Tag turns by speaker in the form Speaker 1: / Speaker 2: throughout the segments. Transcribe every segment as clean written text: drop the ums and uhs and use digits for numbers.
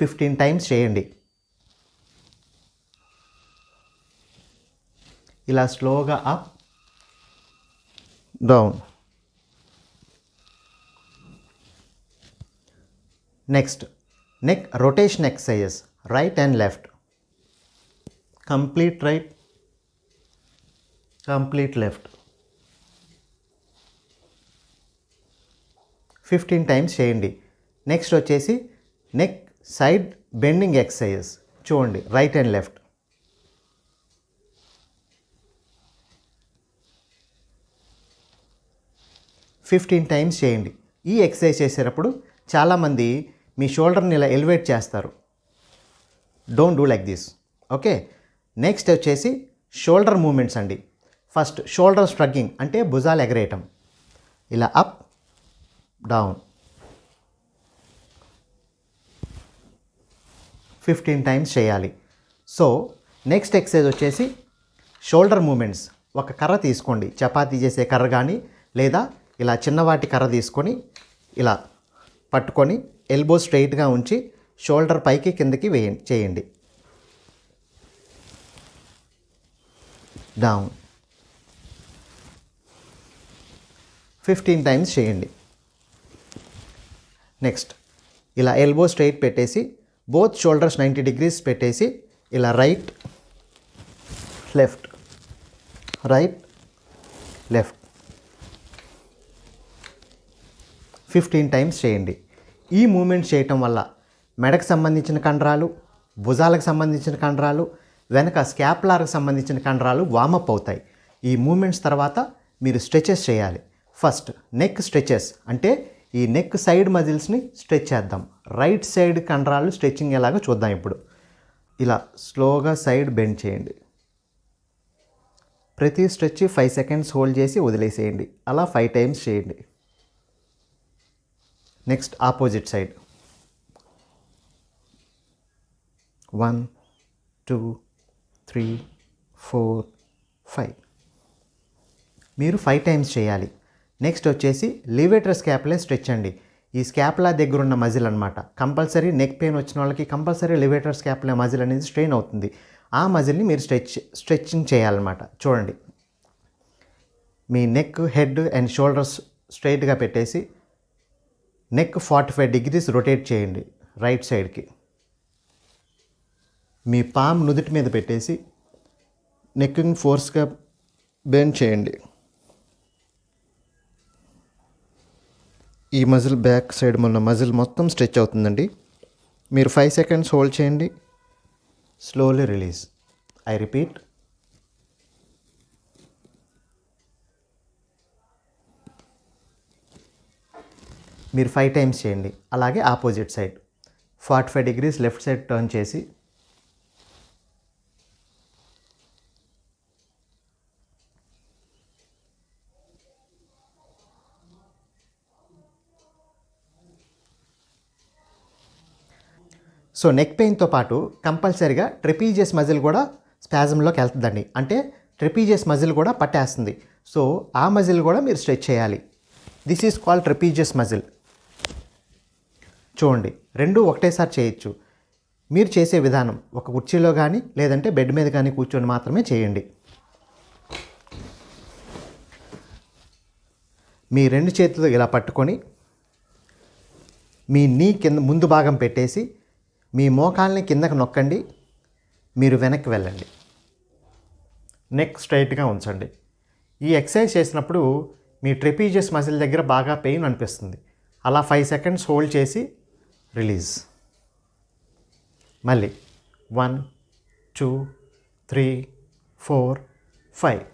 Speaker 1: 15 times చేయండి. ఇలా స్లోగా up down. Next neck rotation exercises, right and left. Complete right, complete left. 15 times చేయండి. Next వచ్చేసి neck side bending exercises. చూడండి, right and left. Fifteen times చేయండి. ఈ exercise చేసేటప్పుడు చాలామంది మీ షోల్డర్ని ఇలా ఎలివేట్ చేస్తారు. Don't do like this. Okay. Next వచ్చేసి షోల్డర్ మూమెంట్స్ అండి. ఫస్ట్ షోల్డర్ స్ట్రగ్గింగ్ అంటే భుజాలు ఎగరేయటం. ఇలా అప్ డౌన్ 15 టైమ్స్ చేయాలి. సో నెక్స్ట్ ఎక్సర్సైజ్ వచ్చేసి షోల్డర్ మూమెంట్స్. ఒక కర్ర తీసుకోండి, చపాతీ చేసే కర్ర కానీ లేదా ఇలా చిన్నవాటి కర్ర తీసుకొని ఇలా పట్టుకొని ఎల్బో స్ట్రైట్గా ఉంచి షోల్డర్ పైకి కిందకి చేయండి. డౌన్ 15 టైమ్స్ చేయండి. నెక్స్ట్ ఇలా ఎల్బో స్ట్రైట్ పెట్టేసి బోత్ షోల్డర్స్ 90 డిగ్రీస్ పెట్టేసి ఇలా right left, right left 15 times చేయండి. ఈ మూమెంట్స్ చేయటం వల్ల మెడకు సంబంధించిన కండరాలు, భుజాలకు సంబంధించిన కండరాలు, వెనక స్కాపులార్కి సంబంధించిన కండరాలు వామప్ అవుతాయి. ఈ మూమెంట్స్ తర్వాత మీరు స్ట్రెచెస్ చేయాలి. ఫస్ట్ నెక్ స్ట్రెచెస్ అంటే ఈ నెక్ సైడ్ మజిల్స్ని స్ట్రెచ్ చేద్దాం. రైట్ సైడ్ కండరాలు స్ట్రెచ్చింగ్ ఎలాగో చూద్దాం ఇప్పుడు. ఇలా స్లోగా సైడ్ బెండ్ చేయండి. ప్రతి స్ట్రెచ్ 5 సెకండ్స్ హోల్డ్ చేసి వదిలేసేయండి. అలా 5 టైమ్స్ చేయండి. Next opposite side. 1 2 3 4 5 మీరు 5 టైమ్స్ చేయాలి. నెక్స్ట్ వచ్చేసి లివేటర్ స్కాపులా స్ట్రెచ్ అండి. ఈ స్కాపులా దగ్గర ఉన్న మజిల్ అనమాట. కంపల్సరీ నెక్ పెయిన్ వచ్చిన వాళ్ళకి కంపల్సరీ లివేటర్ స్కాపులా మజిల్ అనేది స్ట్రెయిన్ అవుతుంది. ఆ మజిల్ని మీరు స్ట్రెచ్చింగ్ చేయాలన్నమాట. చూడండి, మీ నెక్, హెడ్ అండ్ షోల్డర్స్ స్ట్రైట్గా పెట్టేసి నెక్ 45 డిగ్రీస్ రొటేట్ చేయండి రైట్ సైడ్కి. మీ పామ్ నుదుటి మీద పెట్టేసి నెక్ని ఫోర్స్గా బెండ్ చేయండి. ఈ మజిల్ బ్యాక్ సైడ్ ఉన్న మజిల్ మొత్తం స్ట్రెచ్ అవుతుందండి. మీరు 5 సెకండ్స్ హోల్డ్ చేయండి. Slowly release. ఐ రిపీట్, మీరు 5 టైమ్స్ చేయండి. అలాగే opposite side 45 degrees left side turn చేసి సో నెక్ పెయిన్తో పాటు కంపల్సరీగా ట్రెపీజియస్ మజిల్ కూడా స్పాజంలోకి వెళ్తుందండి. అంటే ట్రెపీజియస్ మజిల్ కూడా పట్టేస్తుంది. సో ఆ మజిల్ కూడా మీరు స్ట్రెచ్ చేయాలి. This is called trapezius muscle. చూడండి, రెండు ఒకటేసారి చేయొచ్చు. మీరు చేసే విధానం ఒక కుర్చీలో కానీ లేదంటే బెడ్ మీద కానీ కూర్చొని మాత్రమే చేయండి. మీ 2 చేతులు ఇలా పట్టుకొని మీ నీ కింద ముందు భాగం పెట్టేసి మీ మోకాల్ని కిందకు నొక్కండి. మీరు వెనక్కి వెళ్ళండి. నెక్ స్ట్రైట్గా ఉంచండి. ఈ ఎక్సర్సైజ్ చేసినప్పుడు మీ ట్రెపీజియస్ మజిల్ దగ్గర బాగా పెయిన్ అనిపిస్తుంది. అలా 5 సెకండ్స్ హోల్డ్ చేసి రిలీజ్. మళ్ళీ 1 2 3 4 5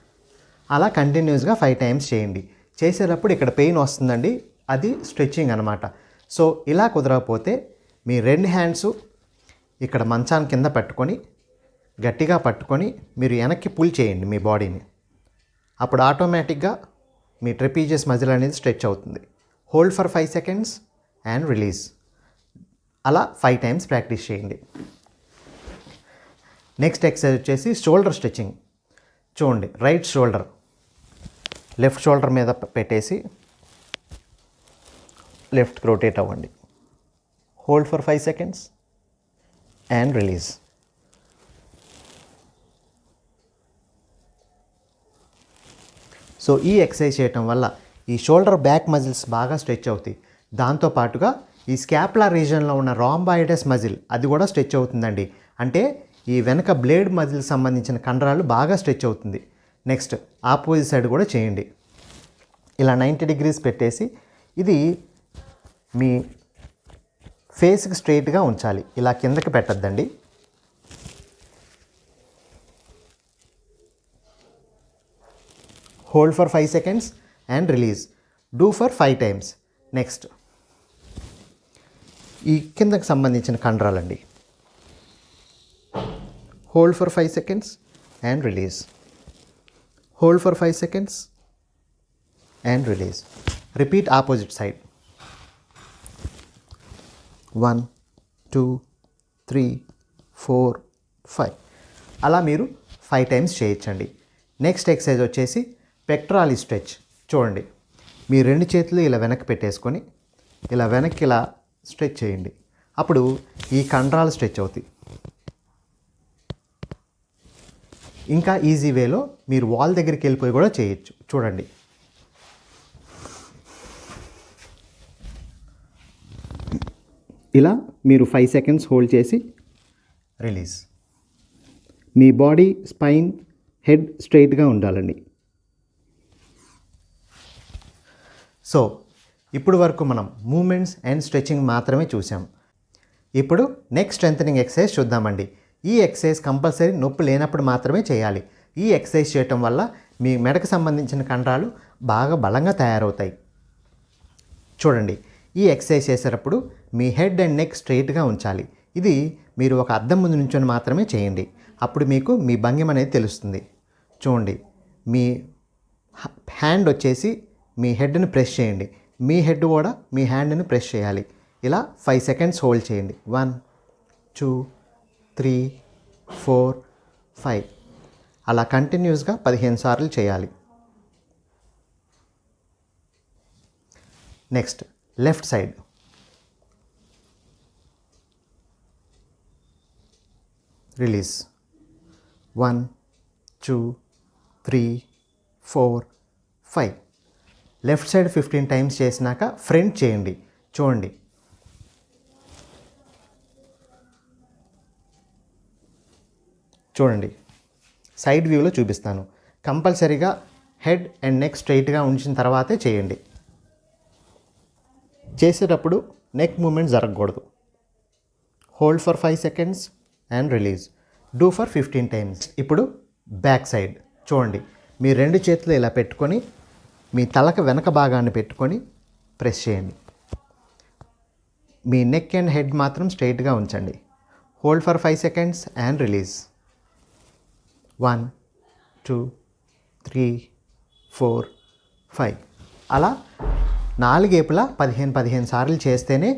Speaker 1: అలా కంటిన్యూస్గా 5 టైమ్స్ చేయండి. చేసేటప్పుడు ఇక్కడ పెయిన్ వస్తుందండి, అది స్ట్రెచ్చింగ్ అనమాట. సో ఇలా కుదరకపోతే మీ 2 హ్యాండ్స్ ఇక్కడ మంచాన్ని కింద పెట్టుకొని గట్టిగా పట్టుకొని మీరు వెనక్కి పుల్ చేయండి మీ బాడీని. అప్పుడు ఆటోమేటిక్గా మీ ట్రెపీజియస్ మజిల్ అనేది స్ట్రెచ్ అవుతుంది. Hold for 5 seconds and release. అలా 5 టైమ్స్ ప్రాక్టీస్ చేయండి. నెక్స్ట్ ఎక్సర్సైజ్ వచ్చేసి షోల్డర్ స్ట్రెచ్చింగ్. చూడండి, రైట్ షోల్డర్ లెఫ్ట్ షోల్డర్ మీద పెట్టేసి లెఫ్ట్కి రొటేట్ అవ్వండి. Hold for 5 seconds and release. So ఈ ఎక్సర్సైజ్ చేయటం వల్ల ఈ షోల్డర్ బ్యాక్ మజిల్స్ బాగా స్ట్రెచ్ అవుతాయి. దాంతోపాటుగా ఈ స్కాపులర్ రీజన్లో ఉన్న రాంబాయిడస్ మజిల్ అది కూడా స్ట్రెచ్ అవుతుందండి. అంటే ఈ వెనక బ్లేడ్ మజిల్ సంబంధించిన కండరాలు బాగా స్ట్రెచ్ అవుతుంది. నెక్స్ట్ ఆపోజిట్ సైడ్ కూడా చేయండి. ఇలా 90 degrees పెట్టేసి ఇది మీ ఫేస్కి స్ట్రైట్గా ఉంచాలి. ఇలా కిందకి పెట్టద్దండి. Hold for 5 seconds and release. Do for 5 times. Next ఈ కిందకి సంబంధించిన కండరాలండి. Hold for 5 seconds and release. Hold for 5 seconds and release. Repeat opposite side. 1 2 3 4 5 అలా మీరు 5 times చేయొచ్చండి. నెక్స్ట్ ఎక్సర్సైజ్ వచ్చేసి పెక్టరాలి స్ట్రెచ్. చూడండి, మీ 2 చేతులు ఇలా వెనక్కి పెట్టేసుకొని ఇలా వెనక్కి ఇలా స్ట్రెచ్ చేయండి. అప్పుడు ఈ కండరాలు స్ట్రెచ్ అవుతాయి. ఇంకా ఈజీ వేలో మీరు వాల్ దగ్గరికి వెళ్ళిపోయి కూడా చేయొచ్చు. చూడండి, ఇలా మీరు 5 seconds హోల్డ్ చేసి రిలీజ్. మీ బాడీ, స్పైన్, హెడ్ స్ట్రైట్గా ఉండాలండి. సో ఇప్పుడు వరకు మనం మూమెంట్స్ అండ్ స్ట్రెచింగ్ మాత్రమే చూసాం. ఇప్పుడు నెక్ స్ట్రెంథనింగ్ ఎక్సర్సైజ్ చూద్దామండి. ఈ ఎక్సర్సైజ్ కంపల్సరీ నొప్పి లేనప్పుడు మాత్రమే చేయాలి. ఈ ఎక్సర్సైజ్ చేయటం వల్ల మీ మెడకు సంబంధించిన కండరాలు బాగా బలంగా తయారవుతాయి. చూడండి, ఈ ఎక్సర్సైజ్ చేసేటప్పుడు మీ హెడ్ అండ్ నెక్ స్ట్రైట్గా ఉంచాలి. ఇది మీరు ఒక అద్దం ముందు నుంచొని మాత్రమే చేయండి. అప్పుడు మీకు మీ భంగిమ అనేది తెలుస్తుంది. చూడండి, మీ హ్యాండ్ వచ్చేసి మీ హెడ్ని ప్రెస్ చేయండి. మీ హెడ్ కూడా మీ హ్యాండ్ని ప్రెస్ చేయాలి. ఇలా 5 seconds హోల్డ్ చేయండి. 1 2 3 4 5 అలా కంటిన్యూస్గా 15 సార్లు చేయాలి. Next left side. Release. 1 2 3 4 5 left side 15 times చేసినాక ఫ్రంట్ చేయండి. చూడండి, చూడండి సైడ్ వ్యూలో చూపిస్తాను. కంపల్సరీగా హెడ్ అండ్ నెక్ స్ట్రైట్గా ఉంచిన తర్వాతే చేయండి. చేసేటప్పుడు నెక్ మూమెంట్ జరగకూడదు. Hold for 5 seconds and release. Do for 15 times. ఇప్పుడు బ్యాక్ సైడ్. చూడండి, మీ 2 చేతులు ఇలా పెట్టుకొని మీ తలకు వెనక భాగాన్ని పెట్టుకొని ప్రెస్ చేయండి. మీ నెక్ అండ్ హెడ్ మాత్రం స్ట్రైట్గా ఉంచండి. Hold for 5 seconds and release. 1 2 3 4 5 అలా 4 ఏపులా 15 సార్లు చేస్తేనే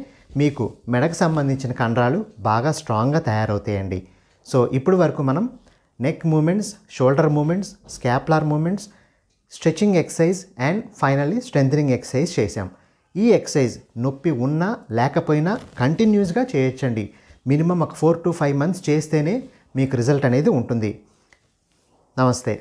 Speaker 1: మీకు మెడకు సంబంధించిన కండరాలు బాగా స్ట్రాంగ్గా తయారవుతాయండి. సో ఇప్పుడు వరకు మనం neck movements, shoulder movements, scapular movements, stretching exercise and finally strengthening exercise చేసాం. ఈ ఎక్సర్సైజ్ నొప్పి ఉన్నా లేకపోయినా కంటిన్యూస్గా చేయొచ్చండి. మినిమం ఒక 4 to 5 months చేస్తేనే మీకు రిజల్ట్ అనేది ఉంటుంది. నమస్తే.